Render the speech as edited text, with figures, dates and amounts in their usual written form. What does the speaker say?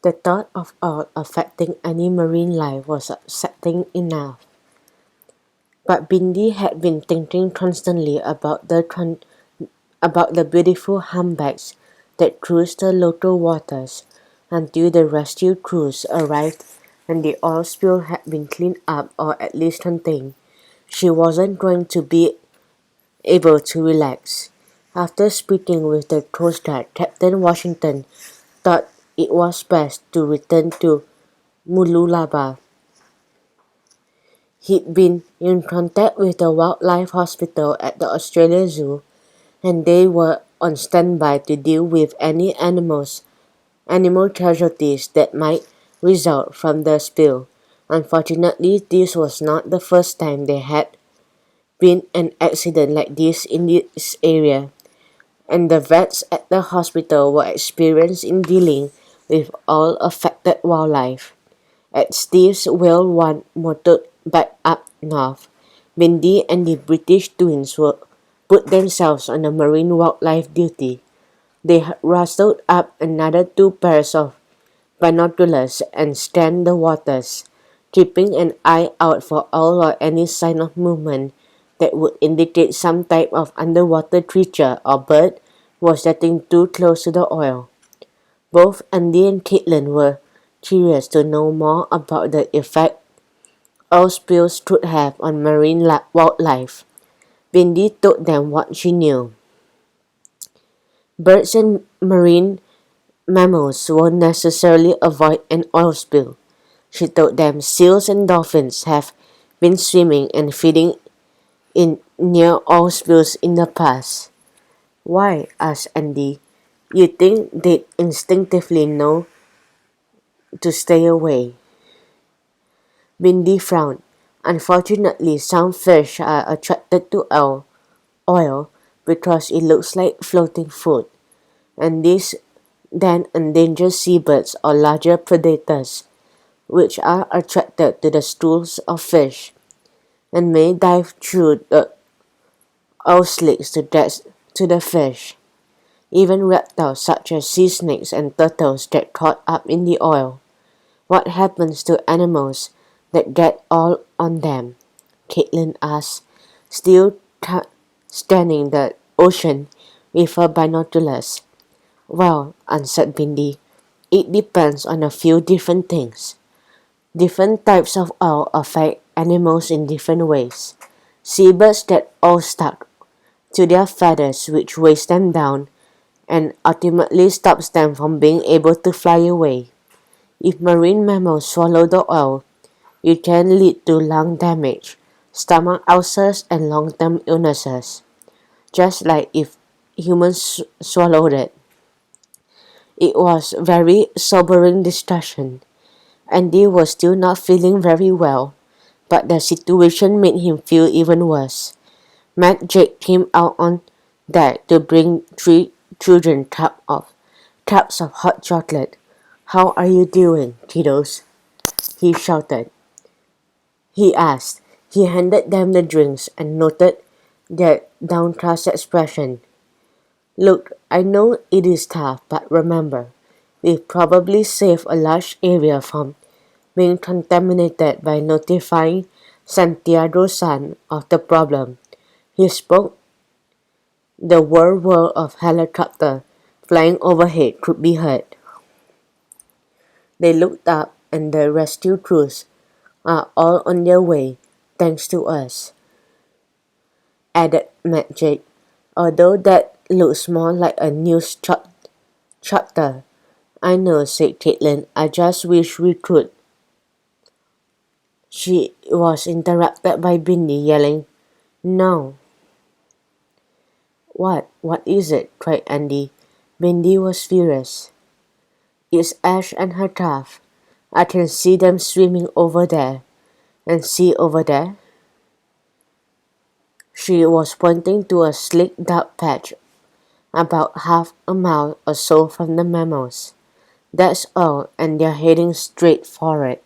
The thought of all affecting any marine life was upsetting enough. But Bindi had been thinking constantly about the beautiful humpbacks that cruised the local waters until the rescue crews arrived and the oil spill had been cleaned up or at least contained. She wasn't going to be able to relax. After speaking with the Coast Guard, Captain Washington thought it was best to return to Mululaba. He'd been in contact with the wildlife hospital at the Australia Zoo, and they were on standby to deal with any animal casualties that might result from the spill. Unfortunately, this was not the first time there had been an accident like this in this area, and the vets at the hospital were experienced in dealing with all affected wildlife. As Steve's Whale One motored back up north, Bindi and the British twins were put themselves on a marine wildlife duty. They rustled up another 2 pairs of binoculars and scanned the waters, keeping an eye out for all or any sign of movement that would indicate some type of underwater creature or bird was getting too close to the oil. Both Andy and Caitlin were curious to know more about the effect oil spills could have on marine wildlife. Bindi told them what she knew. Birds and marine mammals won't necessarily avoid an oil spill. She told them seals and dolphins have been swimming and feeding in near oil spills in the past. Why? Asked Andy. You think they'd instinctively know to stay away? Bindi frowned. Unfortunately, some fish are attracted to oil because it looks like floating food, and these then endanger seabirds or larger predators, which are attracted to the stools of fish and may dive through the oil slicks to get to the fish. Even reptiles such as sea snakes and turtles get caught up in the oil. What happens to animals that get oil on them? Caitlin asked, still scanning the ocean with her binoculars. Well, answered Bindi, it depends on a few different things. Different types of oil affect animals in different ways. Seabirds get oil stuck to their feathers, which weighs them down and ultimately stops them from being able to fly away. If marine mammals swallow the oil, it can lead to lung damage, stomach ulcers, and long-term illnesses, just like if humans swallowed it. It was very sobering discussion. Andy was still not feeling very well, but the situation made him feel even worse. Matt Jake came out on deck to bring 3 children cups of hot chocolate. How are you doing, kiddos? He shouted. He asked. He handed them the drinks and noted their downcast expression. Look, I know it is tough, but remember, we've probably saved a large area from being contaminated by notifying Santiago-san of the problem. He spoke. The whir of helicopter flying overhead could be heard. They looked up, and the rescue crews are all on their way, thanks to us, added Magic. Although that looks more like a news chapter. I know, said Caitlin. I just wish we could. She was interrupted by Bindi yelling, No. What? What is it? Cried Andy. Bindi was furious. It's Ash and her calf. I can see them swimming over there. And see over there? She was pointing to a slick dark patch about half a mile or so from the mammals. That's all, and they're heading straight for it.